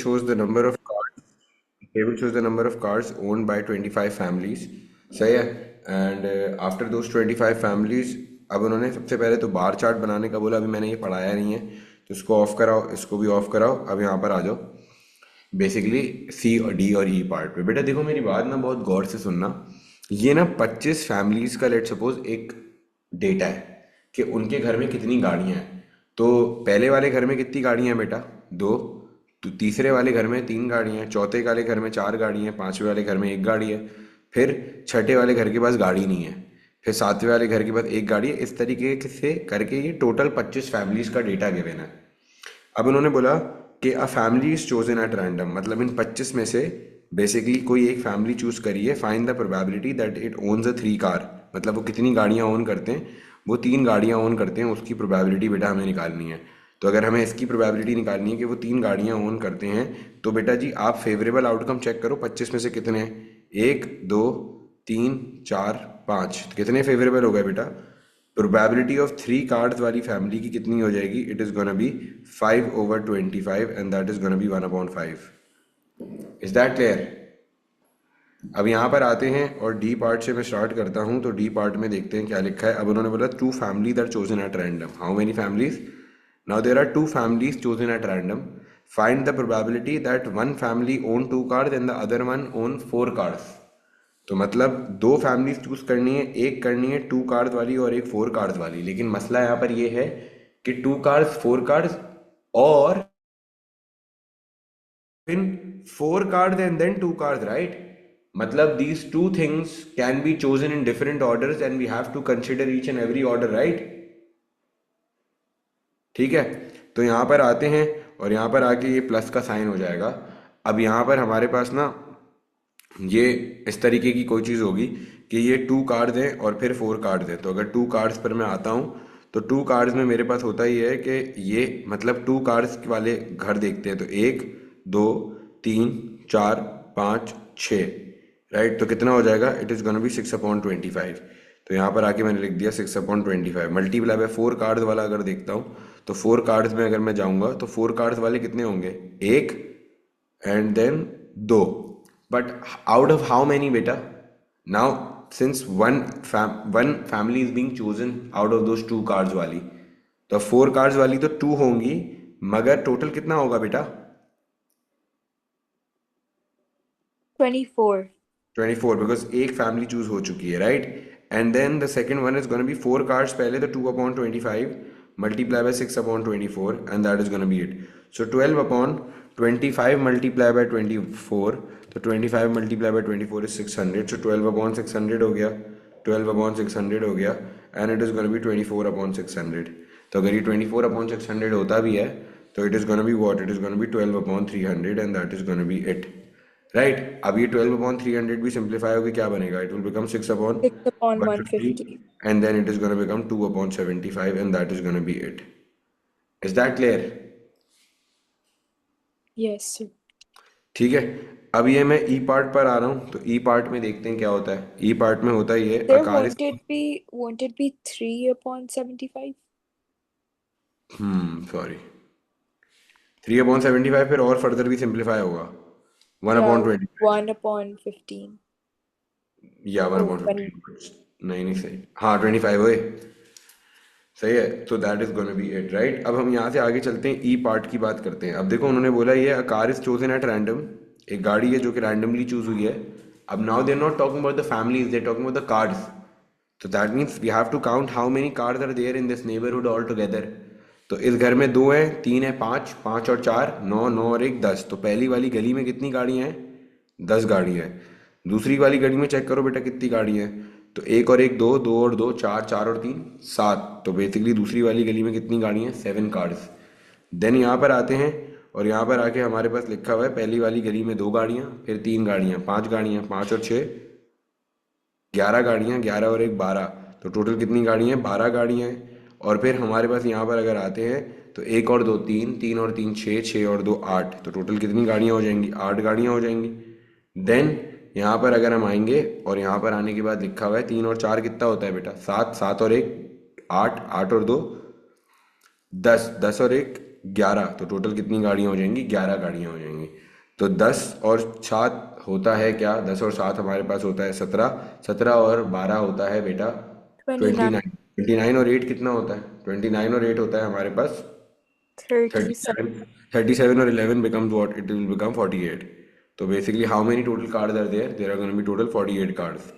shows the number of cars. Table shows the number of cars owned by 25 families. सही है. And after those 25 families, अब उन्होंने सबसे पहले तो बार चार्ट बनाने का बोला. अभी मैंने ये पढ़ाया नहीं है तो इसको ऑफ कराओ, इसको भी ऑफ कराओ. अब यहाँ पर आ जाओ. बेसिकली सी और डी और ई पार्ट पे. बेटा देखो मेरी बात ना बहुत गौर से सुनना. ये ना 25 फैमिलीज का लेट सपोज एक डेटा है कि उनके घर में कितनी गाड़ियां हैं. तो पहले वाले घर में कितनी गाड़ियां हैं बेटा? दो. तो तीसरे वाले घर में तीन गाड़ियां हैं, चौथे वाले घर में चार गाड़ियां हैं, पांचवें वाले घर में एक गाड़ी है, फिर छठे वाले घर के पास गाड़ी नहीं है, फिर सातवें वाले घर के पास एक गाड़ी है. इस तरीके से करके ये टोटल 25 फैमिलीज का डेटा गिवन है. अब उन्होंने बोला कि a family is chosen at random, मतलब इन 25 में से बेसिकली कोई एक फैमिली चूज करिए. Find the probability that it owns a three car, मतलब वो कितनी गाड़ियां ओन करते हैं. वो तीन गाड़ियां ओन करते हैं, उसकी प्रोबेबिलिटी बेटा हमें निकालनी है. तो अगर हमें इसकी प्रोबेबिलिटी निकालनी है कि वो तीन गाड़ियां ओन करते हैं, तो बेटा जी आप फेवरेबल आउटकम चेक करो. 25 में से कितने हैं? एक, दो, तीन, चार, पाँच. कितने फेवरेबल हो गए बेटा? प्रोबेबिलिटी ऑफ थ्री कार्ड्स वाली फैमिली की कितनी हो जाएगी? It is gonna B 5/25 and that is gonna B 1/5. Is that clear? अब यहाँ पर आते हैं और डी पार्ट से मैं स्टार्ट करता हूँ. तो डी पार्ट में देखते हैं क्या लिखा है. अब उन्होंने बोला two family that chosen at random. How many families? Now there are two families chosen at random. Find the probability that one family own two cards and the other one own four cards. तो मतलब दो families choose करनी है, एक करनी है to cards वाली और एक फोर कार्ड्स वाली. लेकिन मसला यहाँ पर ये है कि टू कार्ड्स, फोर कार्ड्स और फिर four cards and then two cards, right? मतलब these two things can be chosen in different orders and we have to consider each and every order, right? ठीक है. तो यहाँ पर आते हैं और यहाँ पर आके ये प्लस का साइन हो जाएगा. अब यहाँ पर हमारे पास ना ये इस तरीके की कोई चीज़ होगी कि ये टू कार्ड्स हैं और फिर फोर कार्ड्स हैं. तो अगर टू कार्ड्स पर मैं आता हूँ तो टू कार्ड्स में मेरे पास होता ही है कि ये मतलब टू कार्ड्स वाले घर देखते हैं. तो एक, दो, तीन, चार, पाँच, छः, राइट? तो कितना हो जाएगा? It is gonna be 6/25. तो यहाँ पर आके मैंने लिख दिया 6/25 मल्टीप्लाई बाय फोर कार्ड्स वाला. अगर देखता हूँ तो फोर कार्ड्स में अगर मैं जाऊँगा तो फोर कार्ड्स वाले कितने होंगे? एक एंड देन दो. But out of how many बेटा? Now since one family is being chosen out of those two cards वाली, तो फोर कार्ड्स वाली तो टू होंगी, मगर टोटल कितना होगा बेटा? 24. 24, बिकॉज एक फैमिली चूज हो चुकी है, right? And then the second one is gonna be four cards पहले, तो 2/25 multiply by 6/24 and that is gonna be it. So 12/25 multiply by 24, तो 25 मल्टीप्लाई बाय 24 इज 600. सो 12/600 हो गया, 12/600 हो गया and it is gonna be 24/600. तो अगर ये 24/600 होता भी है तो it is gonna be what? It is gonna be 12/300 and that is gonna be it, right? अब ये 12/300 भी सिंप्लीफाई होकर क्या बनेगा? It will become 6/150 6/150. And then it is gonna become 2/75 and that is gonna be it. Is that clear? Yes, sir. ठीक है. अब ये मैं ई पार्ट पर आ रहा हूँ. तो ई पार्ट में देखते हैं क्या होता है. ई पार्ट में होता ही है Sir, आकार. won't it be 3/75? सॉरी, 3/75 फिर और फर्दर भी सिंप्लीफाई होगा. One Yeah, upon twenty 1/15. या one Oh, upon one. Fifteen नहीं नहीं सही. हाँ 25 हुए. सही है. तो that is gonna be it, right? अब हम यहाँ से आगे चलते हैं, ई पार्ट की बात करते हैं. अब देखो उन्होंने बोला ये a car is chosen at random. एक गाड़ी है जो कि रैंडमली चूज हुई है. अब now they are not talking about the families, they are talking about the cards. तो that means we have to count how many cars are there in this neighbourhood all together. तो इस घर में दो हैं, तीन है, पाँच, पाँच और चार, नौ, नौ और एक, 10. तो पहली वाली गली में कितनी गाड़ियाँ हैं? 10 गाड़ियाँ हैं. दूसरी वाली गली में चेक करो बेटा कितनी गाड़ियाँ हैं. तो एक और एक, दो, दो और दो, चार, चार और तीन, 7. तो बेसिकली दूसरी वाली गली में कितनी गाड़ियाँ हैं? 7 कार्स. देन यहाँ पर आते हैं और यहाँ पर आके हमारे पास लिखा हुआ है पहली वाली गली में दो गाड़ियाँ, फिर तीन गाड़ियाँ, पांच गाड़ियाँ, पाँच और छः, 11 गाड़ियाँ, 11 और एक, 12. तो टोटल कितनी गाड़ियाँ हैं? 12 गाड़ियाँ हैं. और फिर हमारे पास यहाँ पर अगर आते हैं तो एक और दो तीन, तीन और तीन छः, छः और दो आठ. तो टोटल कितनी गाड़ियाँ हो जाएंगी? 8 गाड़ियाँ हो जाएंगी. देन यहाँ पर अगर हम आएंगे और यहाँ पर आने के बाद लिखा हुआ है तीन और चार कितना होता है बेटा? 7, 7 और एक, 8, 8 और दो, 10, 10 और एक, 11, तो टोटल कितनी गाड़ियाँ हो जाएंगी? 11 गाड़ियाँ हो जाएंगी। तो 10 और 7 होता है क्या? 10 और 7 हमारे पास होता है 17, 17 और 12 होता है बेटा 29. 29, 29 और 8 कितना होता है? 29 और 8 होता है हमारे पास 37. 37, 37 or 11 becomes what? It will become 48. So basically, how many total cars are there? There are going to be total 48 cars.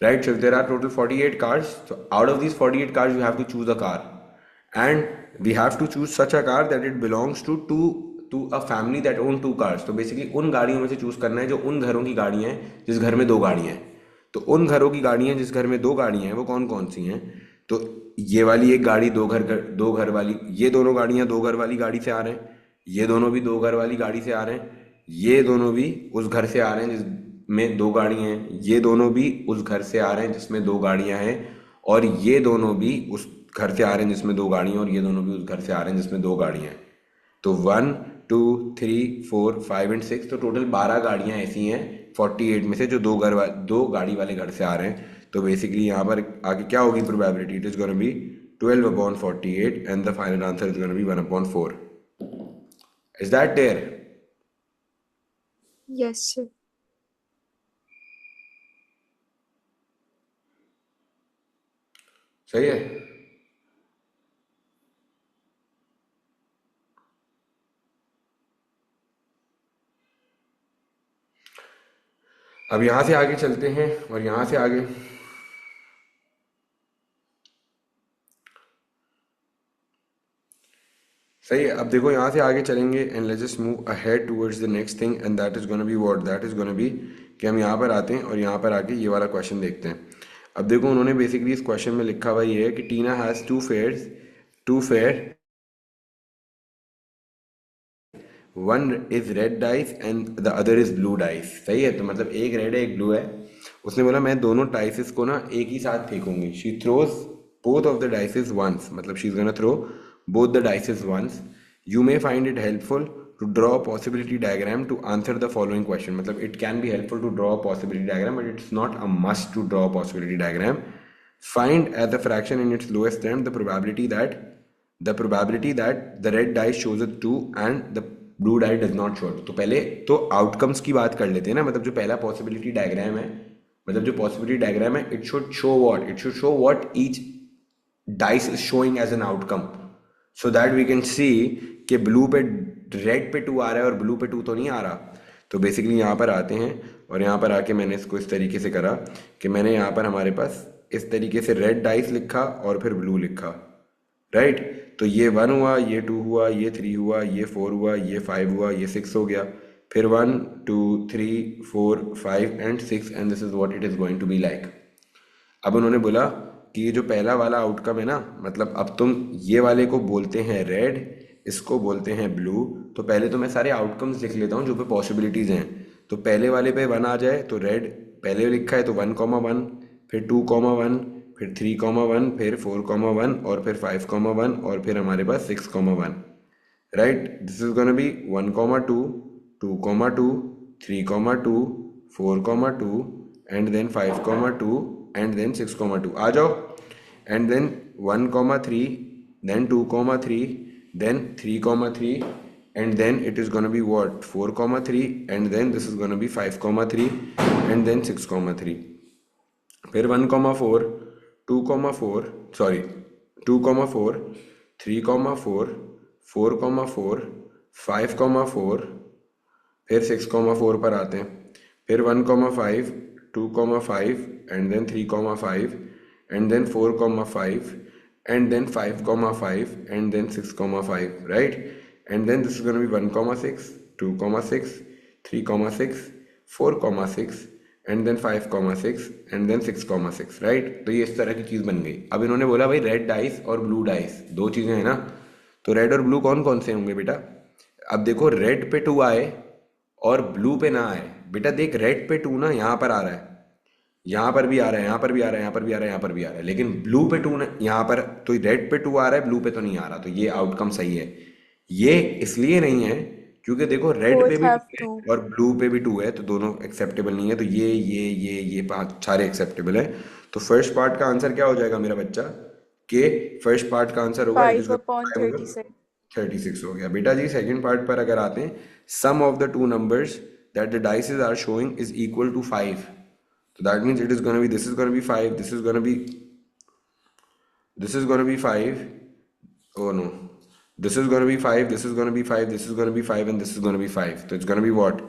Right? So if there are total 48 cars, so out of these 48 cars, you have to choose a car. And we have to choose such a car that it belongs to a family that own two cars. तो basically उन गाड़ियों में से choose करना है जो उन घरों की गाड़ियां हैं जिस घर में दो गाड़ियां हैं। तो उन घरों की गाड़ियां जिस घर में दो गाड़ियां हैं वो कौन कौन सी हैं? तो ये वाली एक गाड़ी दो घर वाली, ये दोनों गाड़ियां दो घर वाली गाड़ी से आ रहे हैं, ये दोनों भी दो घर वाली गाड़ी से आ रहे हैं, ये दोनों भी उस घर से आ रहे हैं जिसमें दो गाड़ियां हैं, ये दोनों भी उस घर से आ रहे हैं जिसमें दो गाड़ियां हैं, और ये दोनों भी उस घर से आ रहे हैं जिसमें दो गाड़ियां, और ये दोनों भी उस घर से आ रहे हैं जिसमें दो गाड़ियां हैं। तो 1 2 3 4 5 एंड 6, तो टोटल 12 गाड़ियां ऐसी हैं 48 में से जो दो गाड़ी वाले घर से आ रहे हैं। तो बेसिकली यहाँ पर आगे क्या होगी probability? It is gonna be 12/48 and the final answer is gonna be 1/4। Is that there? Yes, sir. सही है। अब यहाँ से आगे चलते हैं, और यहाँ से आगे सही है। अब देखो यहाँ से आगे चलेंगे and let's just move ahead towards the next thing, and that is gonna be what? That is gonna B कि हम यहाँ पर आते हैं और यहाँ पर आके ये वाला क्वेश्चन देखते हैं। अब देखो उन्होंने बेसिकली इस क्वेश्चन में लिखा हुआ ये है कि Tina has two fair, one is red dice and the other is blue dice. सही है, तो मतलब एक रेड है एक ब्लू है। उसने बोला मैं दोनों डाइसेस को ना एक ही साथ फेंकूंगी। She throws both of the dices once, मतलब she is gonna throw both the dices once. You may find it helpful to draw possibility diagram to answer the following question. मतलब it can be helpful to draw possibility diagram but it's not a must to draw possibility diagram. Find as a fraction in its lowest term the probability that the red die shows a 2 and the blue die does not show it। तो पहले तो outcomes की बात कर लेते हैं ना। मतलब जो पहला पॉसिबिलिटी डायग्राम है, मतलब जो पॉसिबिलिटी डायग्राम है, it should show what? It should show what each dice is showing as an outcome, so that we can see कि ब्लू पे रेड पे 2 आ रहा है और ब्लू पे 2 तो नहीं आ रहा। तो बेसिकली यहाँ पर आते हैं और यहाँ पर आके मैंने इसको इस तरीके से करा कि मैंने यहाँ पर हमारे पास इस तरीके से रेड डाइस लिखा और फिर ब्लू लिखा। राइट, तो ये 1 हुआ, ये 2 हुआ, ये 3 हुआ, ये 4 हुआ, ये 5 हुआ, ये 6 हो गया। फिर 1 2 3 4 5 and 6 and this is what it is going to be like. अब उन्होंने बोला कि ये जो पहला वाला आउटकम है ना, मतलब अब तुम ये वाले को बोलते हैं रेड, इसको बोलते हैं ब्लू। तो पहले तो मैं सारे आउटकम्स लिख लेता हूँ जो पे पॉसिबिलिटीज हैं। तो पहले वाले पे 1 आ जाए तो रेड पहले लिखा है तो 1,1, फिर 2,1, फिर 3,1, फिर 4,1 और फिर 5,1 और फिर हमारे पास 6,1। Right, this is gonna be 1,2, 2,2, 3,2, 4,2 and then 5,2 and then 6,2। आ जाओ। And then 1,3, then 2,3, then 3,3, and then it is going to be what? 4,3, and then this is going to be 5,3 and then 6,3। फिर 1,4, 2,4, सॉरी 2,4, 3,4, 4,4, 5,4, फिर 6,4 पर आते हैं। फिर 1,5, 2,5 and then 3,5 and then 4,5 and then 5,5 and then 6,5, right? And then this is going to be 1,6, 2,6, 3,6, 4,6 and then 5,6 and then 6,6, right? तो ये इस तरह की चीज़ बन गई। अब इन्होंने बोला भाई रेड डाइस और ब्लू डाइस दो चीज़ें हैं ना, तो रेड और ब्लू कौन कौन से होंगे बेटा? अब देखो रेड पे 2 आए और ब्लू पे ना आए। बेटा देख रेड पे 2 ना यहाँ पर आ रहा है, यहाँ पर भी आ रहा है, यहाँ पर भी आ रहा है, यहाँ पर भी आ रहा है, यहाँ पर भी आ रहा है, लेकिन ब्लू पे 2 यहाँ पर, तो रेड पे 2 आ रहा है, ब्लू पे तो नहीं आ रहा। तो ये आउटकम सही है। ये इसलिए नहीं है क्योंकि देखो रेड पे Both भी 2 have है 2. और ब्लू पे भी 2 है, तो दोनों एक्सेप्टेबल नहीं है। तो ये 5 सारे एक्सेप्टेबल है। तो फर्स्ट पार्ट का आंसर क्या हो जाएगा मेरा बच्चा? कि फर्स्ट पार्ट का आंसर होगा इट इज 5 upon 36. 36 हो गया बेटा जी। सेकंड पार्ट पर अगर आते हैं, sum of the two numbers that the dices are showing is equal to 5, तो that means it is gonna be, this is gonna be 5, this is gonna be, this is gonna be 5. Oh no, this is gonna be 5, this is gonna be 5, this is gonna be 5, and this is gonna be 5. So it's gonna be what?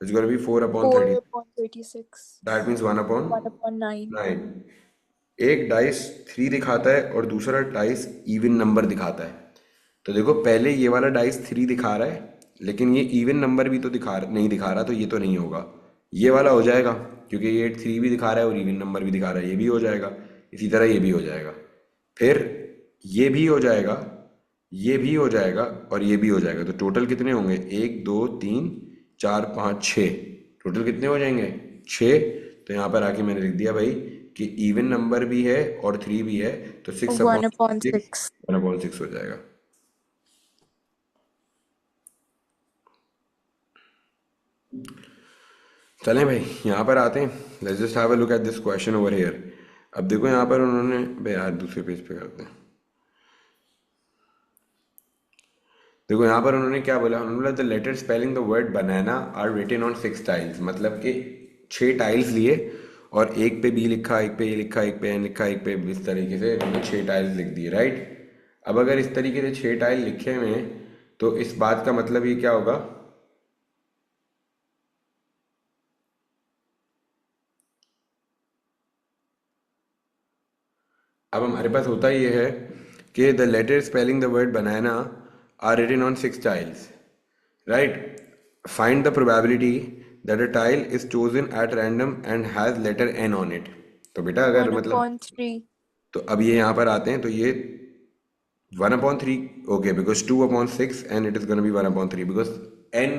It's gonna be 4 upon 4 30. upon 36. That means 1 upon 1 upon 9. 9. एक dice 3 दिखाता है और दूसरा dice even number दिखाता है। तो देखो पहले ये वाला डाइस 3 दिखा रहा है, लेकिन ये इवन नंबर भी तो नहीं दिखा रहा, तो ये तो नहीं होगा। ये वाला हो जाएगा क्योंकि ये 3 भी दिखा रहा है और इवन नंबर भी दिखा रहा है, ये भी हो जाएगा। इसी तरह ये भी हो जाएगा, फिर ये भी हो जाएगा, ये भी हो जाएगा और ये भी हो जाएगा। तो टोटल कितने होंगे? 1 2 3 4 5 6। टोटल कितने हो जाएंगे? 6। तो यहाँ पर आके मैंने लिख दिया भाई कि इवन नंबर भी है और 3 भी है, तो 6 1 अपॉन upon 6, 6. 1 अपॉन 6 हो जाएगा। चलें भाई, यहाँ पर आते हैं। Let's just have a look at this question over here. अब देखो यहाँ पर उन्होंने भाई यार दूसरे पेज पे करते हैं। देखो यहाँ पर उन्होंने क्या बोला, उन्होंने बोला the letter spelling the word banana are written on 6 tiles, मतलब कि 6 टाइल्स लिए और एक पे बी लिखा, एक पे ए लिखा, एक पे एन लिखा, एक पे इस तरीके से उन्होंने 6 टाइल्स लिख दिए, राइट। अब अगर इस तरीके से 6 टाइल लिखे हुए हैं तो इस बात का मतलब ये क्या होगा, अब हमारे पास होता ये है कि the letter spelling the word banana are written on 6 tiles, right. Find the probability that a tile is chosen at random and has letter N on it. तो बेटा अगर 1 मतलब, upon 3. तो अब ये यहाँ पर आते हैं तो ये 1/3, okay, because 2/6 and it is going to be 1/3 because n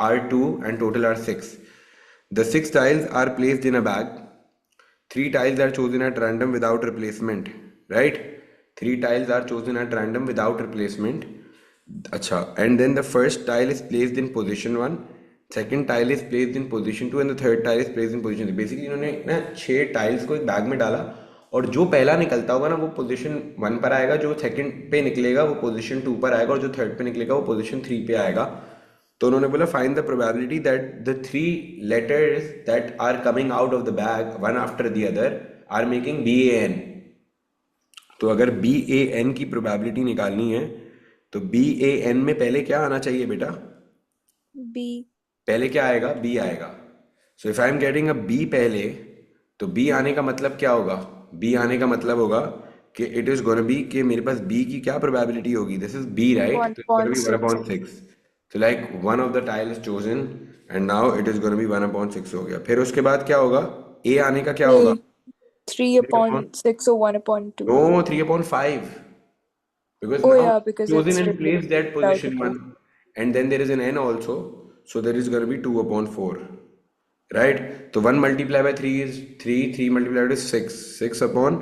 are 2 and total are 6. The 6 tiles are placed in a bag. 3 tiles are chosen at random without replacement, right? 3 tiles are chosen at random without replacement. अच्छा, and then the first tile is placed in position 1, second tile is placed in position 2 and the third tile is placed in position 3. Basically इन्होंने ना 6 tiles को एक bag में डाला और जो पहला निकलता होगा ना वो पोजीशन 1 पर आएगा, जो सेकंड पे निकलेगा वो पोजीशन 2 पर आएगा और जो थर्ड पे निकलेगा वो पोजीशन 3 पे आएगा। तो उन्होंने बोला find the probability that the 3 letters that are coming out of the bag one after the other are making BAN। तो अगर BAN की प्रोबेबिलिटी निकालनी है तो BAN में पहले क्या आना चाहिए बेटा? B. पहले क्या आएगा? B आएगा। So if I am getting a B पहले, तो B आने का मतलब क्या होगा? B आने का मतलब होगा कि इट इज गोना बी कि मेरे पास B की क्या प्रोबेबिलिटी होगी? This is B, right. 1 तो it's gonna upon be 1 6. Upon 6। तो like one of the tile is chosen and now it is gonna be 1/6 हो गया। फिर उसके बाद क्या होगा? A आने का क्या होगा? A. 3 3 upon, upon 6 or 1 upon 2. no, 3/5, because Oh now yeah, because chosen it's and replaced placed that without position replace. 1 and then there is an n also, so there is going to be 2/4, right? So 1 multiplied by 3 is 3, 3 multiplied by 6, 6 upon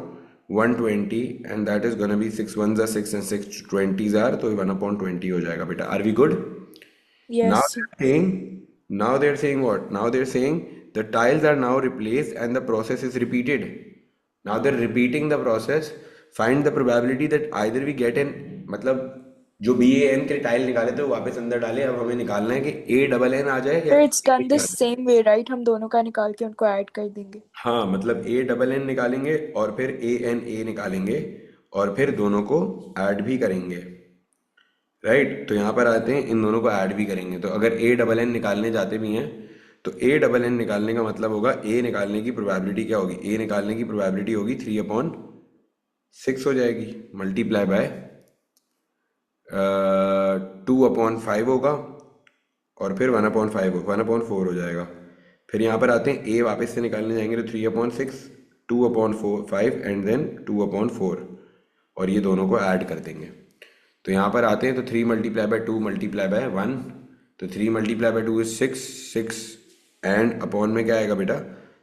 120 and that is going to be 6 ones are 6 and 6 20s are, तो 1/20 हो जाएगा बेटा। Are we good? Now Yes. they're saying, now they're saying what? Now they're saying the tiles are now replaced and the process is repeated. Now they're repeating the process. Find the probability that either we get an, मतलब जो BAN के tile निकाले थे वो वापस अंदर डाले। अब हमें निकालना है कि ANN आ जाए या Sir, it's done the A आ जाए। same way, right? हम दोनों का निकाल के उनको ऐड कर देंगे. हाँ, मतलब ANN निकालेंगे और फिर ANA निकालेंगे और फिर दोनों को ऐड भी करेंगे, राइट। तो यहाँ पर आते हैं, इन दोनों को ऐड भी करेंगे। तो अगर ANN निकालने जाते भी हैं तो ANN निकालने का मतलब होगा A निकालने की प्रोबेबिलिटी क्या होगी? A निकालने की प्रोबेबिलिटी होगी 3/6 हो जाएगी, मल्टीप्लाई बाय 2/5 होगा और फिर 1/4 हो जाएगा। फिर यहाँ पर आते हैं A वापस से निकालने जाएंगे तो 3/6, 2/5 एंड देन 2/4 और ये दोनों को ऐड कर देंगे। तो यहाँ पर आते हैं तो 3 मल्टीप्लाई बाय 2 मल्टीप्लाई बाय 1, तो 3 multiply by 2 is 6 and upon में क्या आएगा बेटा?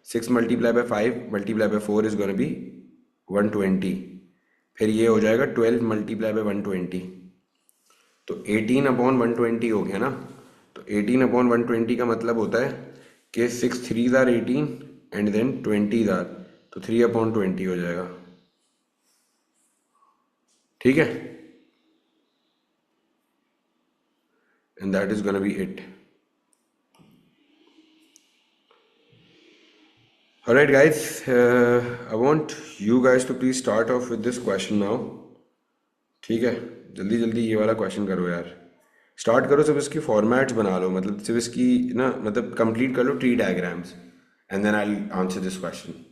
6 multiply by 5 multiply by 4 is gonna B 120। फिर ये हो जाएगा 12 मल्टीप्लाई बाय 120, तो 18/120 हो गया ना। तो 18/120 का मतलब होता है कि 6 3s are 18 and then 20s are, तो 3/20 हो जाएगा, ठीक है। and that is gonna be it. Alright guys, I want you guys to please start off with this question now. ठीक है, जल्दी जल्दी ये वाला क्वेश्चन करो यार, स्टार्ट करो, सिर्फ इसकी फॉर्मेट्स बना लो, मतलब सिर्फ इसकी ना, मतलब कंप्लीट कर लो tree diagrams, and then I will answer this question.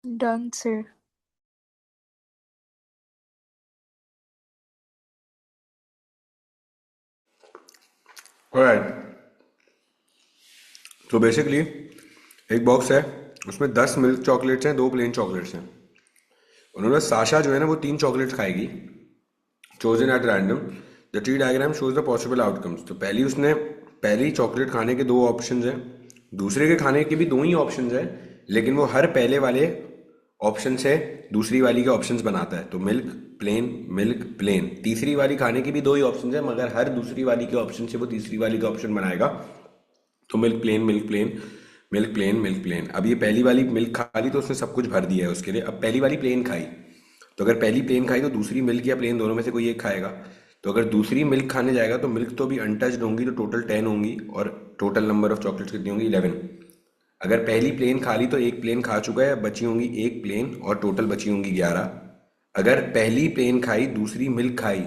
Done, sir. Alright, तो बेसिकली एक बॉक्स है, उसमें 10 मिल्क चॉकलेट्स हैं, 2 प्लेन चॉकलेट्स हैं. उन्होंने साशा जो है ना वो 3 चॉकलेट्स खाएगी, chosen at random. The tree diagram shows the possible outcomes. तो पहली चॉकलेट खाने के 2 ऑप्शंस हैं, दूसरे के खाने के भी 2 ही ऑप्शंस हैं, लेकिन वो हर पहले वाले ऑप्शन से दूसरी वाली के ऑप्शंस बनाता है. तो मिल्क प्लेन. तीसरी वाली खाने की भी 2 ही ऑप्शंस है, मगर हर दूसरी वाली के ऑप्शन से वो तीसरी वाली का ऑप्शन बनाएगा. तो मिल्क प्लेन. अब ये पहली वाली मिल्क खा ली तो उसने सब कुछ भर दिया है उसके लिए. अब पहली वाली प्लेन खाई, तो अगर पहली प्लेन खाई तो दूसरी मिल्क या प्लेन दोनों में से कोई एक खाएगा. तो अगर दूसरी मिल्क खाने जाएगा तो मिल्क तो भी अनटच्ड होंगी, तो टोटल 10 होंगी, और टोटल नंबर ऑफ चॉकलेट्स कितनी होंगी? 11. अगर पहली प्लेन खा ली तो एक प्लेन खा चुका है, बची होंगी एक प्लेन, और टोटल बची होंगी 11. अगर पहली प्लेन खाई, दूसरी मिल्क खाई,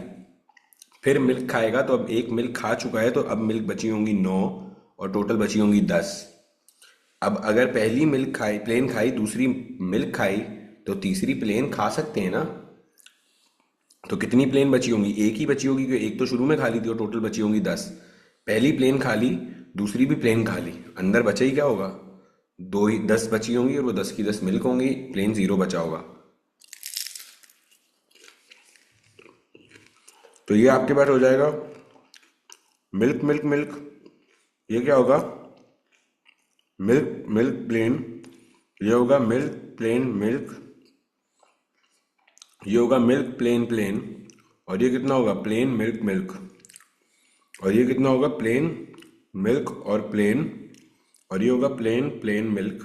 फिर मिल्क खाएगा, तो अब एक मिल्क खा चुका है, तो अब मिल्क बची होंगी 9, और टोटल बची होंगी 10. अब अगर पहली प्लेन खाई, दूसरी मिल्क खाई, तो तीसरी प्लेन खा सकते हैं ना. तो कितनी प्लेन बची होंगी? एक ही बची होगी, क्योंकि एक तो शुरू में खा ली थी, और टोटल बची होंगी 10. पहली प्लेन खा ली, दूसरी भी प्लेन खा ली, अंदर बचा ही क्या होगा? 10 बची होंगी, और वो 10 की 10 मिल्क होंगी, प्लेन 0 बचा होगा. तो ये आपके पास हो जाएगा मिल्क. ये क्या होगा? Milk plain. ये होगा मिल्क प्लेन मिल्क. ये होगा मिल्क प्लेन. और ये कितना होगा? Plane milk. और ये कितना होगा? प्लेन मिल्क और प्लेन. और ये होगा प्लेन मिल्क.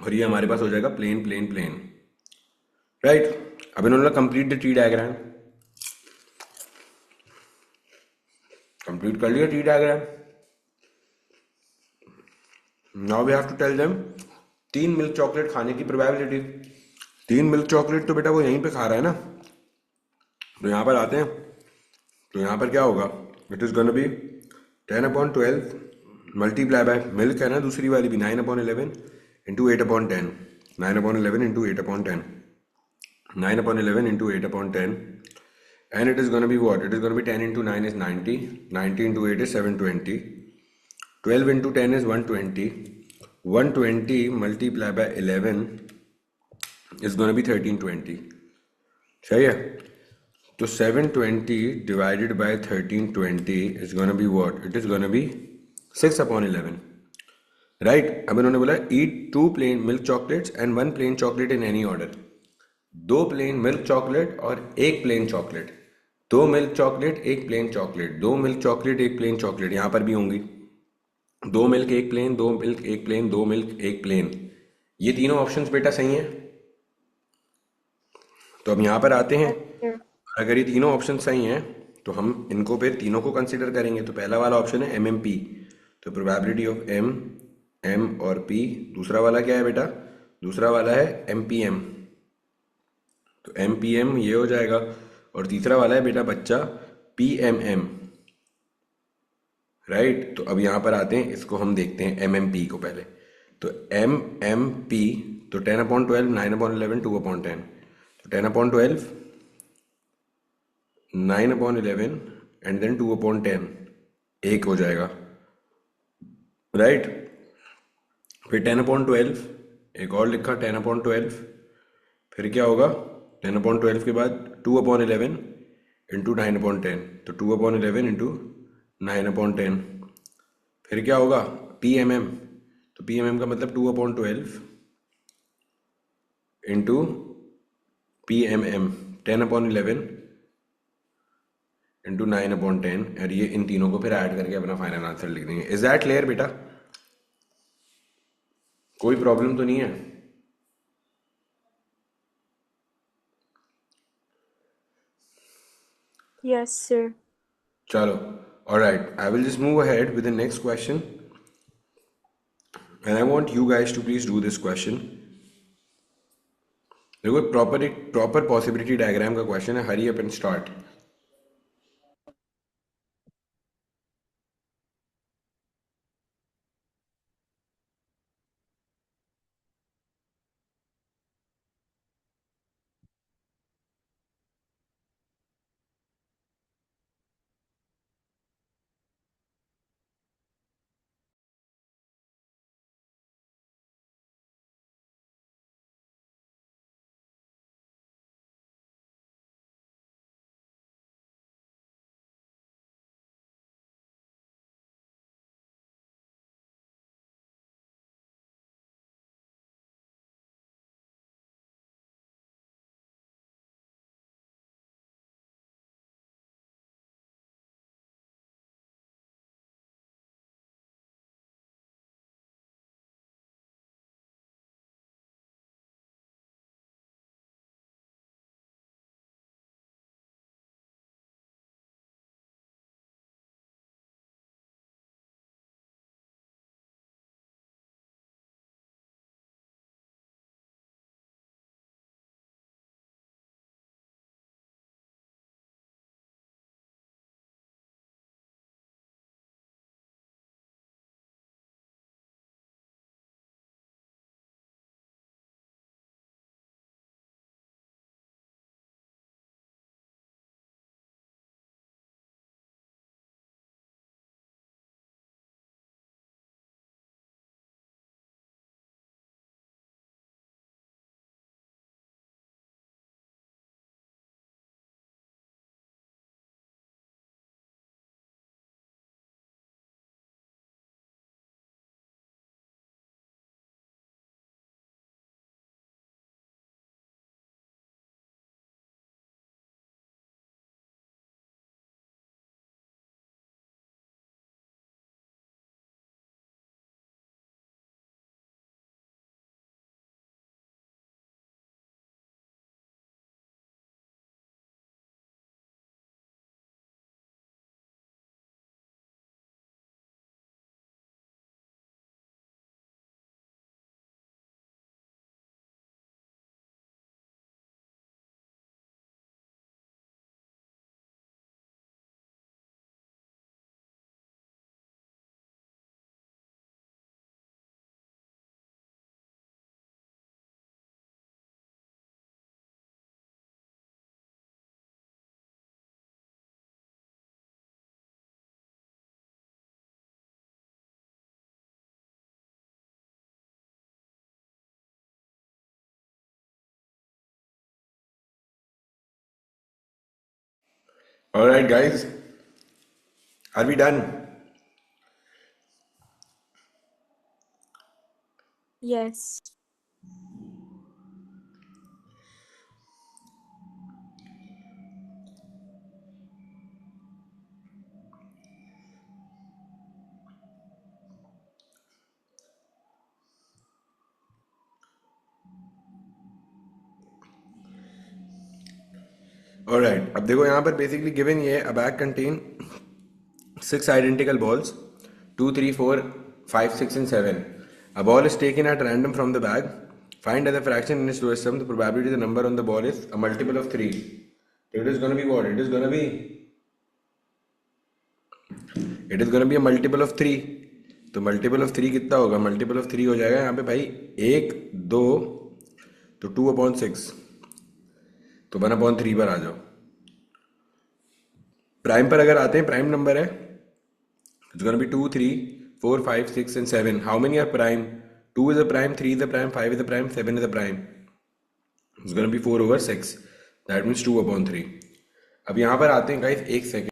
और ये हमारे पास हो जाएगा प्लेन. राइट. अब इन्होंने complete the tree diagram. Complete कर लिया tree diagram. Now we have to tell them 3 milk chocolate खाने की प्रोबेबिलिटी. 3 मिल्क चॉकलेट तो बेटा वो यहीं पे खा रहा है ना. तो यहाँ पर आते हैं, तो यहाँ पर क्या होगा? It is gonna B 10/12 multiply by milk है ना दूसरी वाली भी, 9/11 into 8/10. 9/11 into 8/10. 9/11 into 8/10. And it is going to be what? It is going to be 10 into 9 is 90. 90 into 8 is 720. 12 into 10 is 120. 120 multiplied by 11 is going to be 1320. सही है. तो 720 divided by 1320 is going to be what? It is going to be 6/11. Right. अब इन्होंने बोला eat 2 plain milk chocolates and 1 plain chocolate in any order. 2 plain milk chocolate और 1 plain chocolate. 2 milk chocolate, 1 plain chocolate, 2 milk chocolate, 1 plain chocolate. यहाँ पर भी होंगी 2 milk 1 plain, 2 milk 1 plain, 2 milk 1 plain. ये तीनों ऑप्शंस बेटा सही हैं. तो अब यहाँ पर आते हैं, Sir. अगर ये तीनों ऑप्शन सही हैं तो हम इनको फिर तीनों को कंसीडर करेंगे. तो पहला वाला ऑप्शन है MMP, तो प्रोबेबिलिटी ऑफ M और P. दूसरा वाला क्या है बेटा? दूसरा वाला है MPM, तो MPM ये हो जाएगा। और तीसरा वाला है बेटा बच्चा PMM, राइट। तो अब यहाँ पर आते हैं, इसको हम देखते हैं MMP को पहले। तो MMP, तो 10/12, 9/11, 2/10। तो 10/12, 9/11 एंड देन 2/10 एक हो जाएगा, राइट। फिर 10/12 एक और लिखा, 10/12, फिर क्या होगा 10/12 के बाद 2/11 इंटू 9/10, तो 2/11 इंटू 9/10। फिर क्या होगा PMM, तो PMM का मतलब 2/12 इंटू PMM, 10/11 इंटू 9/10, और ये इन तीनों को फिर ऐड करके अपना फाइनल आंसर लिख देंगे। इज दैट क्लियर बेटा? कोई प्रॉब्लम तो नहीं है? Yes, sir. चलो, alright, I will just move ahead with the next question, and I want you guys to please do this question. देखो एक प्रॉपर पॉसिबिलिटी डायग्राम का क्वेश्चन है, hurry up and start. Alright guys, are we done? Yes. Alright, अब देखो यहाँ पर basically given ये है, a bag contain 6 identical balls, 2, 3, 4, 5, 6 and 7. A ball is taken at random from the bag. Find as a fraction in its lowest sum the probability the number on the ball is a multiple of 3. So it is going to be what? It is going to be a multiple of 3. तो multiple of 3 कितना होगा? Multiple of 3 हो जाएगा यहाँ पे भाई 1 2, तो 2/6, तो 1/3 पर आ जाओ। प्राइम पर अगर आते हैं, प्राइम नंबर है, it's gonna be 2 3 4 5 6 and 7. How many are prime? 2 is a prime, 3 is a prime, 5 is a prime, 7 is a prime. It's going to be 4/6. That means 2/3. अब यहाँ पर आते हैं गाइस, एक सेकेंड।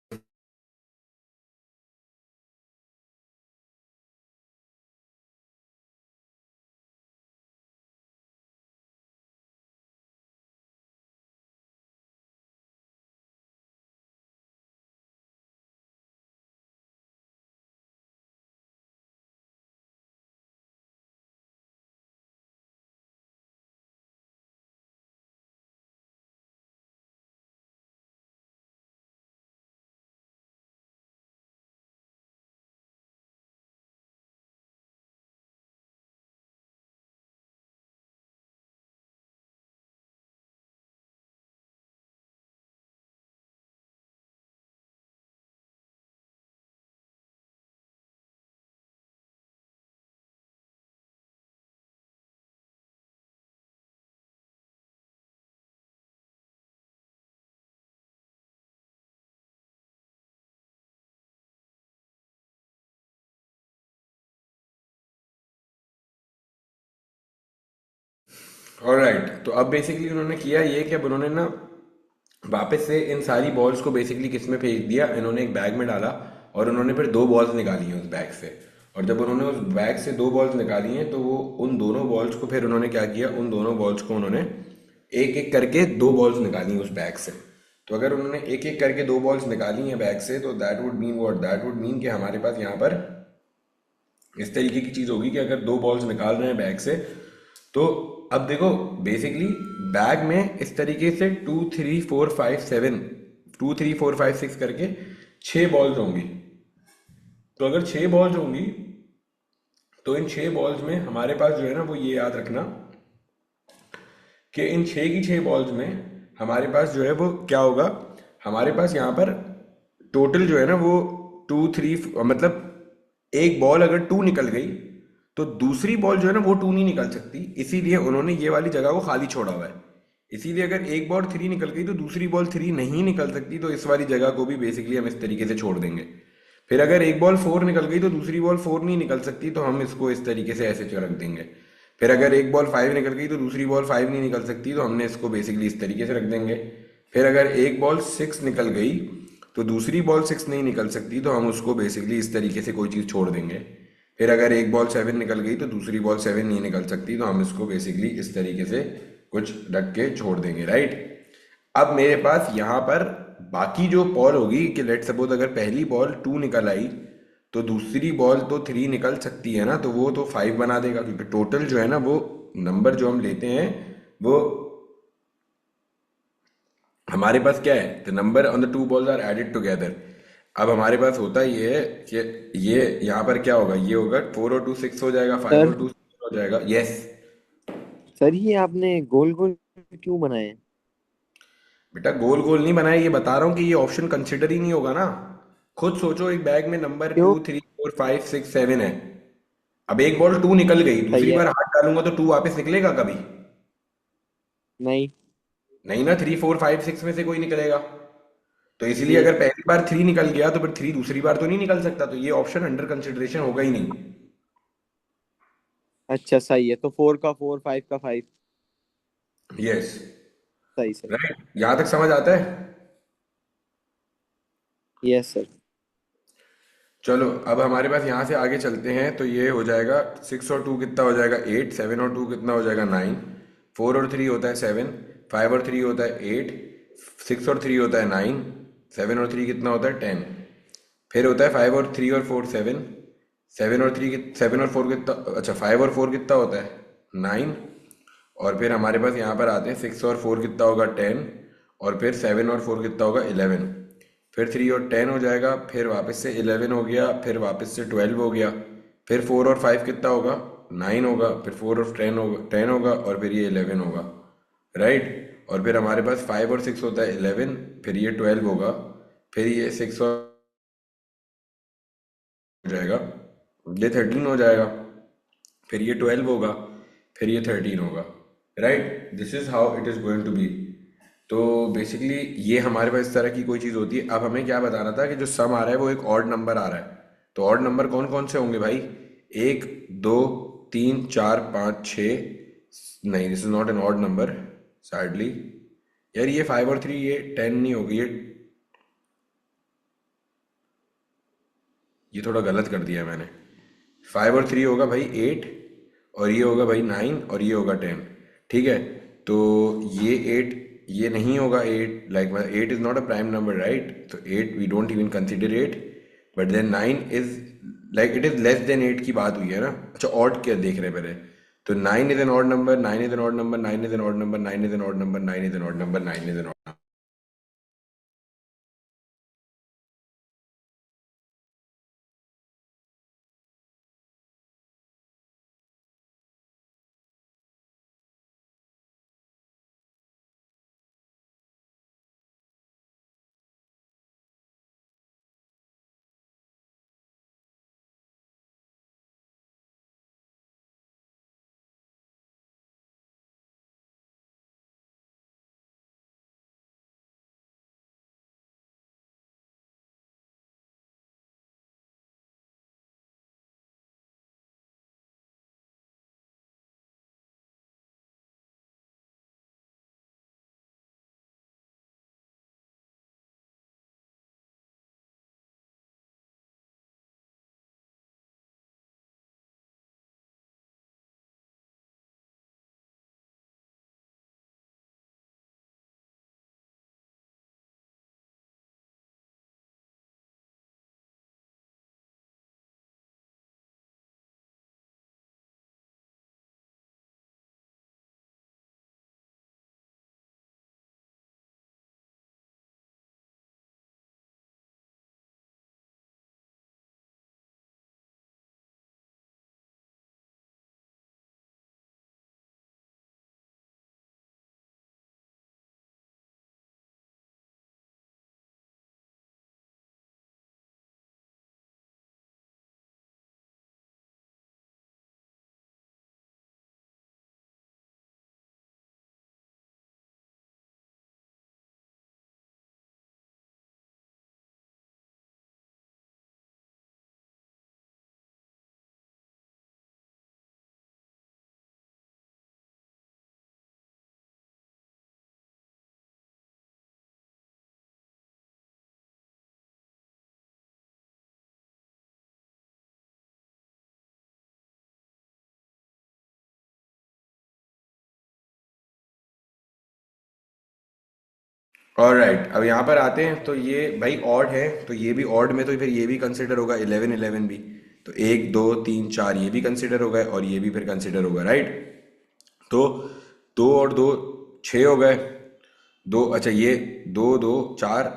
ऑलराइट, तो अब basically उन्होंने किया ये कि अब उन्होंने ना वापस से इन सारी बॉल्स को बेसिकली किस में फेंक दिया, इन्होंने एक बैग में डाला और उन्होंने फिर 2 बॉल्स निकाली हैं उस बैग से। और जब उन्होंने उस बैग से 2 बॉल्स निकाली हैं तो वो उन दोनों बॉल्स को फिर उन्होंने क्या किया, उन दोनों बॉल्स को उन्होंने एक एक करके 2 बॉल्स निकाली उस बैग से। तो अगर उन्होंने एक एक करके 2 बॉल्स निकाली हैं बैग से, तो that would mean what? That would mean कि हमारे पास यहाँ पर इस तरीके की चीज होगी कि अगर 2 बॉल्स निकाल रहे हैं बैग से, तो अब देखो बेसिकली बैग में इस तरीके से 2 3 4 5 7, 2 3 4 5 6 करके 6 बॉल्स होंगी। तो अगर 6 बॉल्स होंगी तो इन 6 बॉल्स में हमारे पास जो है ना, वो ये याद रखना कि इन 6 की 6 बॉल्स में हमारे पास जो है वो क्या होगा, हमारे पास यहाँ पर टोटल जो है ना वो 2 3, मतलब एक बॉल अगर 2 निकल गई तो दूसरी बॉल जो है ना वो 2 नहीं निकल सकती, इसीलिए उन्होंने ये वाली जगह को खाली छोड़ा हुआ है। इसीलिए अगर एक बॉल 3 निकल गई तो दूसरी बॉल 3 नहीं निकल सकती, तो इस वाली जगह को भी बेसिकली हम इस तरीके से छोड़ देंगे। फिर अगर एक बॉल 4 निकल गई तो दूसरी बॉल 4 नहीं निकल सकती, तो हम इसको इस तरीके से ऐसे रख देंगे। फिर अगर एक बॉल 5 निकल गई तो दूसरी बॉल 5 नहीं निकल सकती, तो हमने इसको बेसिकली इस तरीके से रख देंगे। फिर अगर एक बॉल 6 निकल गई तो दूसरी बॉल 6 नहीं निकल सकती, तो हम उसको बेसिकली इस तरीके से कोई चीज़ छोड़ देंगे। फिर अगर एक बॉल 7 निकल गई तो दूसरी बॉल 7 नहीं निकल सकती, तो हम इसको बेसिकली इस तरीके से कुछ रख के छोड़ देंगे, राइट। अब मेरे पास यहाँ पर बाकी जो बॉल होगी कि लेट सपोज अगर पहली बॉल 2 निकल आई तो दूसरी बॉल तो 3 निकल सकती है ना, तो वो तो 5 बना देगा, क्योंकि टोटल जो है ना वो नंबर जो हम लेते हैं वो हमारे पास क्या है, the number on the 2 balls are added together. अब हमारे पास होता ये है कि ये यहाँ पर क्या होगा, ये होगा 4 और 2 6 हो जाएगा, 5 सर और 2 7 हो जाएगा। यस सर ये आपने गोल गोल क्यों बनाए? बेटा, गोल गोल नहीं बनाया, ये बता रहा हूँ कि ये ऑप्शन कंसिडर ही नहीं होगा ना। खुद सोचो, एक बैग में नंबर क्यों? 2 3 4 5 6 7 है। अब एक बॉल 2 निकल गई, सही दूसरी है। बार हाथ डालूंगा तो 2 वापस निकलेगा कभी? नहीं। नहीं ना, 3 4 5 6 में से कोई निकलेगा। तो इसीलिए फिर अगर पहली बार 3 निकल गया तो फिर 3 दूसरी बार तो नहीं निकल सकता, तो ये ऑप्शन अंडर कंसिडरेशन होगा ही नहीं। अच्छा सही है, तो 4 का 4, 5 का 5। यस, सही सही। राइट, यहां तक समझ आता है? Yes sir. चलो अब हमारे पास यहाँ से आगे चलते हैं, तो ये हो जाएगा 6 और 2 कितना हो जाएगा 8, 7 और 2 कितना हो जाएगा 9, 4 और 3 होता है 7, 5 और 3 होता है 8, 6 और 3 होता है 9, 7 और 3 कितना होता है 10, फिर होता है 5 और 3 और 4 7, 7 और 4 कितना, अच्छा 5 और 4 कितना होता है 9, और फिर हमारे पास यहाँ पर आते हैं 6 और 4 कितना होगा 10, और फिर 7 और 4 कितना होगा 11, फिर 3 और 10 हो जाएगा, फिर वापस से 11 हो गया, फिर वापस से 12 हो गया, फिर 4 और 5 कितना होगा 9 होगा, फिर 4 of 10 होगा और फिर ये 11 होगा, राइट। और फिर हमारे पास 5 और 6 होता है 11, फिर ये 12 होगा, फिर ये 6 और हो जाएगा, ये 13 हो जाएगा, फिर ये 12 होगा, फिर ये 13 होगा, right. This is how it is going to be. तो बेसिकली ये हमारे पास इस तरह की कोई चीज़ होती है। अब हमें क्या बताना था कि जो सम आ रहा है वो एक ऑड नंबर आ रहा है, तो ऑड नंबर कौन कौन से होंगे भाई? 1 2 3 4 5 6। नहीं, this is not an odd number, sadly. यार ये 5 और 3, ये 10 नहीं होगी, ये थोड़ा गलत कर दिया मैंने। 5 और 3 होगा भाई 8, और ये होगा भाई 9, और ये होगा 10, ठीक है। तो ये 8, ये नहीं होगा 8, like 8 is not a prime number, right. तो 8 we don't even consider 8, but then 9 is like it is less than 8 की बात हुई है ना। अच्छा, ऑड क्या देख रहे हैं पहले? तो 9 is an odd number, 9 is an odd number, 9 is an odd number, 9 is an odd number, 9 is an odd number, 9 is an odd number. Alright, अब यहाँ पर आते हैं। तो ये भाई ऑड है, तो ये भी ऑड में, तो फिर ये भी कंसिडर होगा, 11 11 भी। तो 1 2 3 4 ये भी कंसिडर होगा, और ये भी फिर कंसिडर होगा, राइट। तो 2 और 2 6 हो गए। दो, अच्छा ये 2 2 4,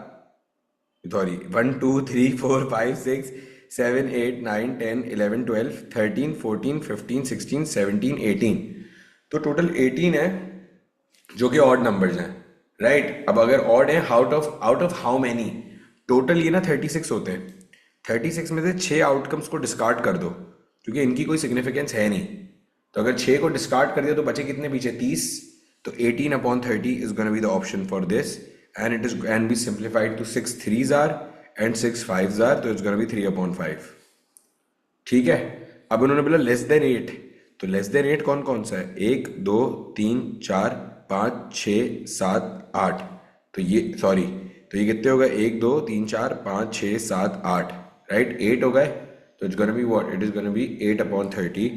सॉरी, 1 2 3 4 5 6 7 8 9 10 11 12 13 14 15 16 17 18। तो टोटल 18 है जो कि ऑड नंबर्स हैं, राइट। अब अगर ऑड है, out of how many? Total ये ना 36 होते हैं। 36 में से 6 आउटकम्स को डिस्कार्ड कर दो, क्योंकि इनकी कोई सिग्निफिकेंस है नहीं। तो अगर 6 को डिस्कार्ड कर दिया तो बचे कितने पीछे? 30। तो 18/30 is gonna be the option for this, and it is and be simplified to 6 3s are and 6 5s are, तो इट्स गोना बी 3/5। ठीक है। अब उन्होंने बोला लेस देन 8, तो लेस देन 8 कौन कौन सा है? 1 2 3 4 5 6 7 8। तो ये, सॉरी, तो ये कितने हो गए? 1 2 3 4 5 6 7 8, राइट, 8 हो गए। तो it's gonna be what? It is gonna be 8/30,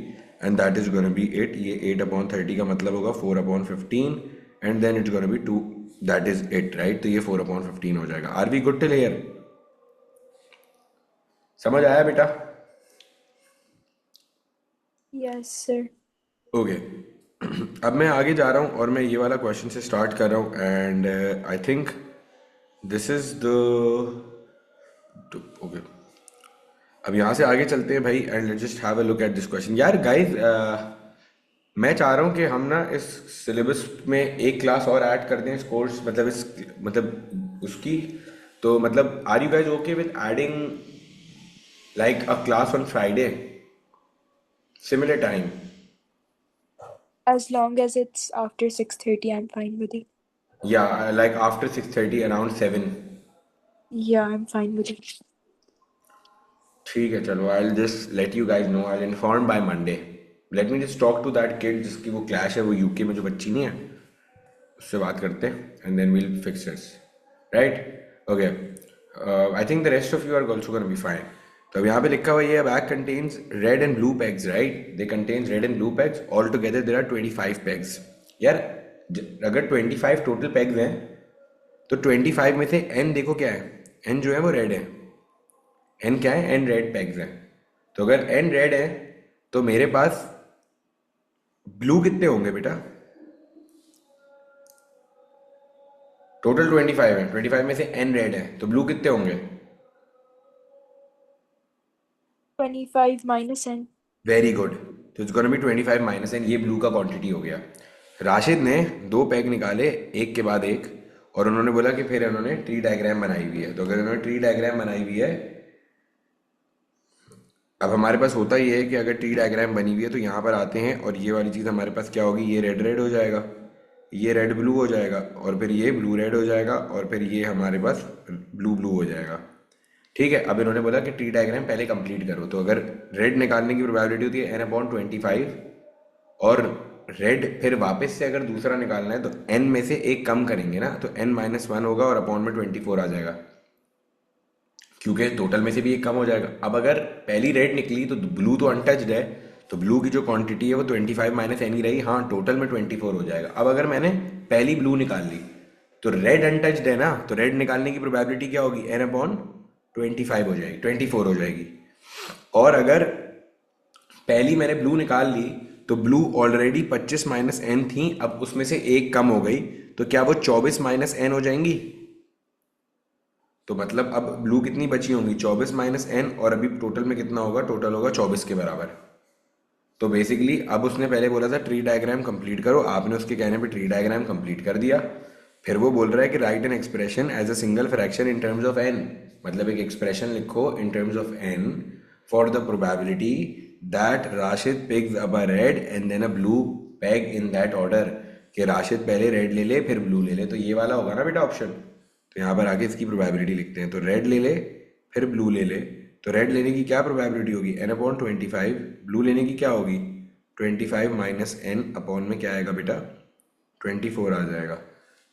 and that is gonna be 8। ये 8/30 का मतलब होगा 4/15, and then it's gonna be 2, that is it, right. तो ये 4/15 हो जाएगा। Are we good till here? समझ आया बेटा? Yes, sir. ओके। अब मैं आगे जा रहा हूँ और मैं ये वाला क्वेश्चन से स्टार्ट कर रहा हूँ, and I think this is the, okay. अब यहाँ से आगे चलते हैं भाई and let's just have a look at this question यार गाइस। मैं चाह रहा हूँ कि हम ना इस सिलेबस में एक क्लास और ऐड कर दें इस कोर्स मतलब इस मतलब उसकी। तो मतलब are you guys okay with adding like a class on Friday similar time? As long as it's after 6:30, I'm fine with it. या like after 6:30 around 7? Yeah, I'm fine with it. ठीक है चलो, I will just let you guys know, I will inform by Monday. Let me just talk to that kid जिसकी वो clash है, वो UK में जो बच्ची नहीं है, उससे बात करते हैं and then we'll fix this, right? Okay, I think the rest of you are also gonna be fine. तो अब यहाँ पे लिखा हुआ ये bag contains red and blue pegs, right? They contains red and blue pegs, all together there are 25 pegs. यार अगर 25 total pegs हैं तो 25 में से n देखो क्या है, n जो है वो रेड है। n क्या है? n रेड पेग्स है। तो अगर n रेड है तो मेरे पास ब्लू कितने होंगे बेटा? टोटल 25 है, 25 में से n रेड है तो ब्लू कितने होंगे? 25 minus n. Very good. तो it's gonna be 25 minus n, ये ब्लू का क्वांटिटी हो गया। राशिद ने दो पैग निकाले एक के बाद एक, और उन्होंने बोला कि फिर उन्होंने ट्री डायग्राम बनाई हुई है। तो अगर उन्होंने ट्री डायग्राम बनाई हुई है, अब हमारे पास होता ही है कि अगर ट्री डायग्राम बनी हुई है तो यहाँ पर आते हैं और ये वाली चीज़ हमारे पास क्या होगी, ये रेड रेड हो जाएगा, ये रेड ब्लू हो जाएगा, और फिर ये ब्लू रेड हो जाएगा, और फिर ये हमारे पास ब्लू ब्लू हो जाएगा। ठीक है, अब इन्होंने बोला कि ट्री डायग्राम पहले कंप्लीट करो। तो अगर रेड निकालने की प्रोबेबिलिटी होती है n/25, और रेड फिर वापस से अगर दूसरा निकालना है तो n में से एक कम करेंगे ना, तो n-1 होगा और अपॉन में 24 आ जाएगा, क्योंकि टोटल में से भी एक कम हो जाएगा। अब अगर पहली रेड निकली तो ब्लू तो अनटच्ड है, तो ब्लू की जो क्वांटिटी है वो 25 माइनस n ही रही, हाँ टोटल में 24 हो जाएगा। अब अगर मैंने पहली ब्लू निकाल ली तो रेड अनटच्ड है ना, तो रेड निकालने की प्रोबेबिलिटी क्या होगी, n/25 हो जाएगी, 24 हो जाएगी। और अगर पहली मैंने ब्लू निकाल ली तो ब्लू ऑलरेडी 25 माइनस n थी, अब उसमें से एक कम हो गई, तो क्या वो 24 माइनस n हो जाएंगी? तो मतलब अब ब्लू कितनी बची होंगी, 24 माइनस n, और अभी टोटल में कितना होगा, टोटल होगा 24 के बराबर। तो बेसिकली अब उसने पहले बोला था ट्री डायग्राम कंप्लीट करो, आपने उसके कहने पे ट्री डायग्राम कंप्लीट कर दिया। फिर वो बोल रहा है कि write an expression as a single fraction in terms of n, मतलब एक एक्सप्रेशन लिखो in terms of n for the probability that Rashid picks up a red and then a blue peg in that order, कि राशिद पहले red ले ले फिर blue ले ले। तो ये वाला होगा ना बेटा ऑप्शन। तो यहाँ पर आगे इसकी प्रोबेबिलिटी लिखते हैं, तो रेड ले ले फिर ब्लू ले ले, तो रेड लेने की क्या प्रोबेबिलिटी होगी, n/25, ब्लू लेने की क्या होगी, 25 माइनस n, अपॉन में क्या आएगा बेटा, 24 आ जाएगा।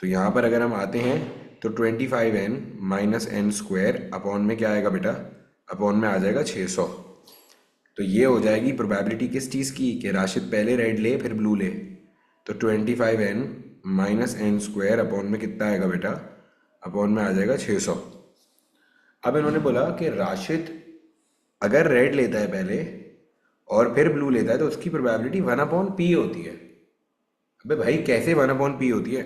तो यहाँ पर अगर हम आते हैं तो 25n minus n square upon में क्या आएगा बेटा, अपॉन में आ जाएगा 600। तो ये हो जाएगी प्रोबेबिलिटी किस चीज़ की, कि राशिद पहले रेड ले फिर ब्लू ले। तो 25n minus n square upon में कितना आएगा बेटा, अपॉन में आ जाएगा 600। अब इन्होंने बोला कि राशिद अगर रेड लेता है पहले और फिर ब्लू लेता है तो उसकी प्रोबेबिलिटी 1/p होती है। अबे भाई कैसे 1/p होती है,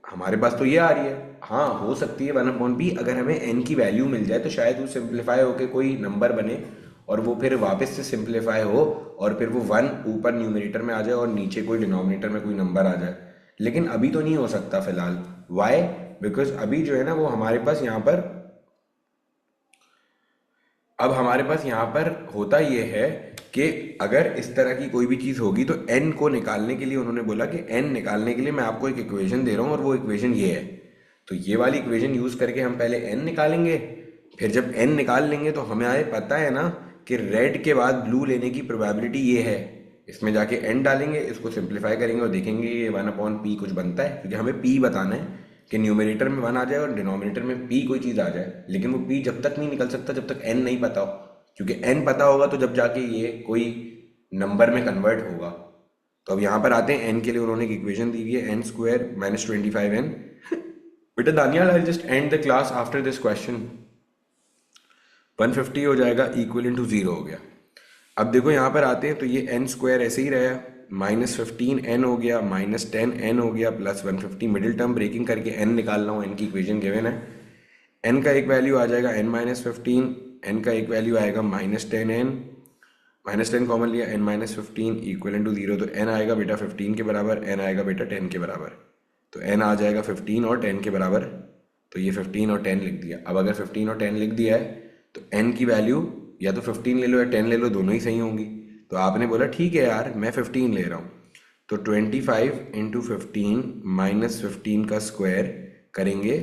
हमारे पास तो ये आ रही है। हाँ हो सकती है 1/p, अगर हमें n की वैल्यू मिल जाए तो शायद वो सिंप्लीफाई होकर कोई नंबर बने और वो फिर वापस से सिंप्लीफाई हो और फिर वो 1 ऊपर न्यूमरेटर में आ जाए और नीचे कोई डिनोमिनेटर में कोई नंबर आ जाए। लेकिन अभी तो नहीं हो सकता फिलहाल। वाई? बिकॉज अभी जो है ना वो हमारे पास यहाँ पर, अब हमारे पास यहाँ पर होता ये है कि अगर इस तरह की कोई भी चीज़ होगी तो n को निकालने के लिए उन्होंने बोला कि n निकालने के लिए मैं आपको एक इक्वेशन दे रहा हूँ और वो इक्वेशन ये है। तो ये वाली इक्वेशन यूज़ करके हम पहले n निकालेंगे, फिर जब n निकाल लेंगे तो हमें आए पता है ना कि रेड के बाद ब्लू लेने की प्रोबेबिलिटी ये है। इसमें जाके n डालेंगे, इसको सिंप्लीफाई करेंगे और देखेंगे ये 1/p कुछ बनता है, क्योंकि हमें p बताना है कि न्यूमरेटर में 1 आ जाए और डिनोमिनेटर में p कोई चीज़ आ जाए। लेकिन वो p जब तक नहीं निकल सकता जब तक n नहीं पता हो, क्योंकि n पता होगा तो जब जाके ये कोई नंबर में कन्वर्ट होगा। तो अब यहाँ पर आते हैं n के लिए उन्होंने एक इक्वेशन दी हुई है, n स्क्वायर माइनस 25n। बेटा Daniyal, I just and the class after this question. 150 हो जाएगा इक्वल टू 0 हो गया। अब देखो यहाँ पर आते हैं तो ये n स्क्वायर ऐसे ही रहा, -15n हो गया, -10n हो गया, प्लस 150, मिडिल टर्म ब्रेकिंग करके n निकाल रहा हूँ, n की इक्वेशन गिवन है। n का एक वैल्यू आ जाएगा n-15, n का एक वैल्यू आएगा -10n, -10 कॉमन लिया, n -15 इक्वल टू 0, तो n आएगा बेटा 15 के बराबर, n आएगा बेटा 10 के बराबर, तो n आ जाएगा 15 और 10 के बराबर, तो ये 15 और 10 लिख दिया। अब अगर 15 और 10 लिख दिया है तो n की वैल्यू या तो 15 ले लो या 10 ले लो, दोनों ही सही होंगी। तो आपने बोला ठीक है यार मैं 15 ले रहा हूँ, तो 25 इंटू 15 -15 का स्क्वायर करेंगे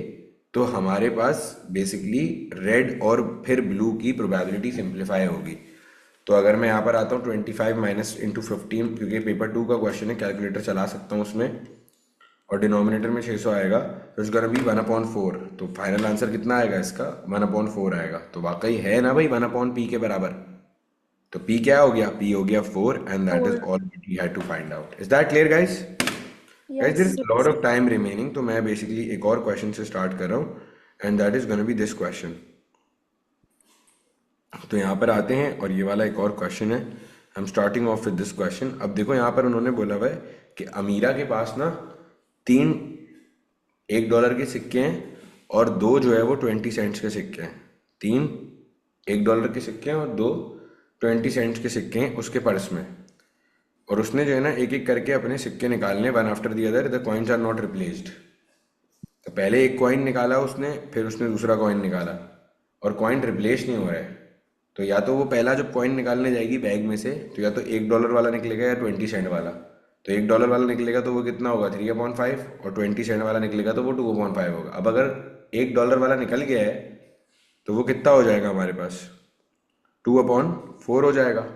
तो हमारे पास बेसिकली रेड और फिर ब्लू की प्रोबेबिलिटी सिंप्लीफाई होगी। तो अगर मैं यहाँ पर आता हूँ 25 माइनस इंटू 15, क्योंकि पेपर 2 का क्वेश्चन है, कैलकुलेटर चला सकता हूँ उसमें, और डिनोमिनेटर में 600 आएगा, तो इट्स गोना बी 1/4। तो फाइनल आंसर कितना आएगा इसका, 1/4 आएगा। तो वाकई है ना भाई 1/p के बराबर। तो p क्या हो गया, p हो गया 4, and that is 4. All we had to find out. Is that clear guys? Guys there Yes. Is lot of time remaining, तो मैं बेसिकली एक और क्वेश्चन से स्टार्ट कर रहा हूँ, and that is gonna be this question. तो यहाँ पर आते हैं और ये वाला एक और क्वेश्चन है। हम starting of with this question. अब देखो यहाँ पर उन्होंने बोला हुआ है कि अमीरा के पास ना 3 $1 के सिक्के हैं और 2 जो है वो 20 सेंट्स के सिक्के हैं। 3 $1 के सिक्के हैं और 2 20 सेंट्स के सिक्के हैं उसके पर्स में, और उसने जो है ना एक एक करके अपने सिक्के निकालने, one after the other, the coins are not replaced. तो पहले एक कॉइन निकाला उसने, फिर उसने दूसरा कॉइन निकाला और कॉइन रिप्लेस नहीं हो रहा है। तो या तो वो पहला जब कॉइन निकालने जाएगी बैग में से, तो या तो $1 वाला निकलेगा या 20 सेंट वाला। तो $1 वाला निकलेगा तो वो कितना होगा 3/5, और 20 सेंट वाला निकलेगा तो वो 2/5 होगा। अब अगर $1 वाला निकल गया है तो वो कितना हो जाएगा हमारे पास, 2/4 हो जाएगा,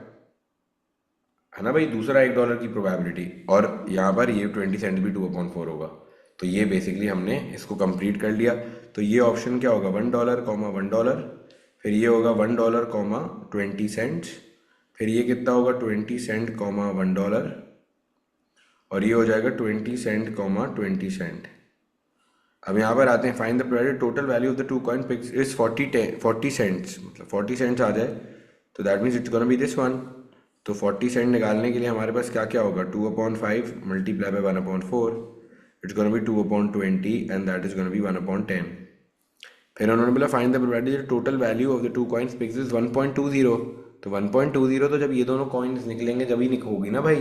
है ना भाई, दूसरा $1 की प्रोबेबिलिटी। और यहाँ पर ये 20 सेंट भी 2/4 होगा। तो ये बेसिकली हमने इसको कंप्लीट कर लिया। तो ये ऑप्शन क्या होगा, $1, $1, फिर ये होगा $1, $20, फिर ये कितना होगा 20 सेंट, $1, और ये हो जाएगा 20 सेंट, $20। अब यहाँ पर आते हैं, find the provided total value of the two coin picks is 40 cents, मतलब 40 सेंट्स आ जाए तो that means it's gonna be this one. तो 40 सेंट निकालने के लिए हमारे पास क्या क्या होगा, 2/5 multiply by 1/4, it's gonna be 2/20, and that is gonna be 1/10। फिर उन्होंने बोला find the probability total value of the two coins picks is 1.20। तो 1.20 तो जब ये दोनों कॉइन्स निकलेंगे जब ही होगी ना भाई।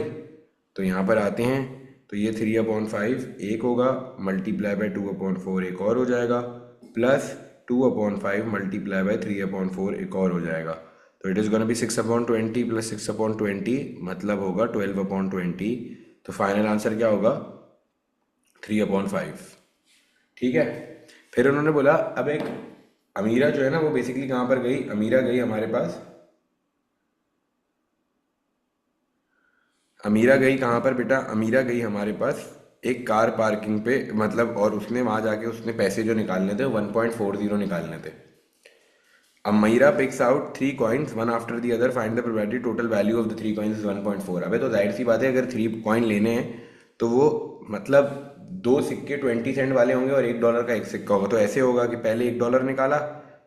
तो यहाँ पर आते हैं, तो ये 3/5 एक होगा, मल्टीप्लाई बाय 2/4 एक और हो जाएगा, प्लस 2/5 मल्टीप्लाई बाय 3/4 एक और हो जाएगा। तो it is gonna be 6/20 plus 6/20, मतलब होगा 12/20। तो फाइनल आंसर क्या होगा, 3/5। ठीक है। फिर उन्होंने बोला अब एक अमीरा जो है ना वो बेसिकली कहाँ पर गई, अमीरा गई हमारे पास, अमीरा गई कहाँ पर बेटा, अमीरा गई हमारे पास एक कार पार्किंग पे, मतलब, और उसने वहां जाके उसने पैसे जो निकालने थे 1.40 निकालने थे। Amira picks out 3 coins one after the other, find the probability total value of the 3 coins is 1.4। अबे तो जाहिर सी बात है अगर 3 कॉइन लेने हैं तो वो मतलब 2 सिक्के 20 सेंट वाले होंगे और $1 का एक सिक्का होगा। तो ऐसे होगा कि पहले $1 निकाला,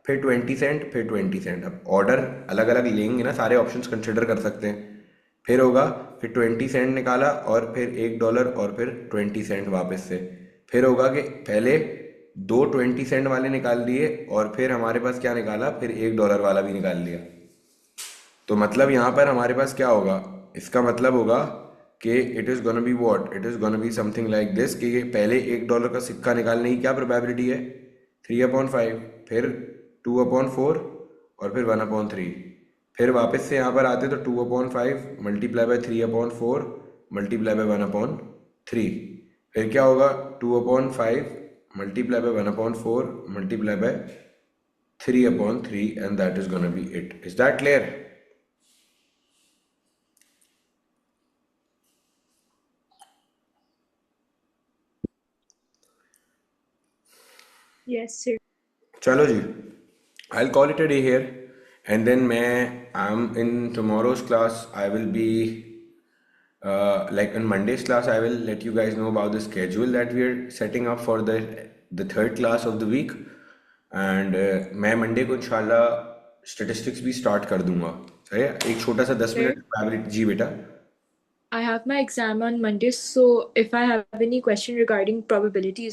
फिर 20 सेंट, फिर 20 सेंट। अब ऑर्डर अलग अलग लेंगे ना, सारे ऑप्शंस कंसिडर कर सकते हैं। फिर होगा, फिर 20 सेंट निकाला और फिर $1 और फिर 20 सेंट वापस से। फिर होगा कि पहले 2 20 सेंट वाले निकाल दिए और फिर हमारे पास क्या निकाला, फिर $1 वाला भी निकाल लिया। तो मतलब यहाँ पर हमारे पास क्या होगा, इसका मतलब होगा कि it is gonna be what, it is gonna be something like this, कि पहले $1 का सिक्का निकालने की क्या प्रोबेबिलिटी है, 3/5, फिर 2/4 और फिर 1/3। फिर वापस से यहाँ पर आते तो 2/5 मल्टीप्लाई बाय 3/4 मल्टीप्लाई बाय 1/3। फिर क्या होगा 2/5 multiply by 1/4 multiply by 3/3, and that is gonna be it. Is that clear? Yes, sir. चलो जी, I'll call it a day here, and then I'm in tomorrow's class. I will be like in Monday's class. I will let you guys know about the schedule that we are setting up for the third class of the week, and मैं Monday को इंशाल्लाह statistics भी start कर दूंगा। सही है, एक छोटा सा 10 Sir, मिनट probability जी बेटा। I have my exam on Monday, so if I have any question regarding probabilities,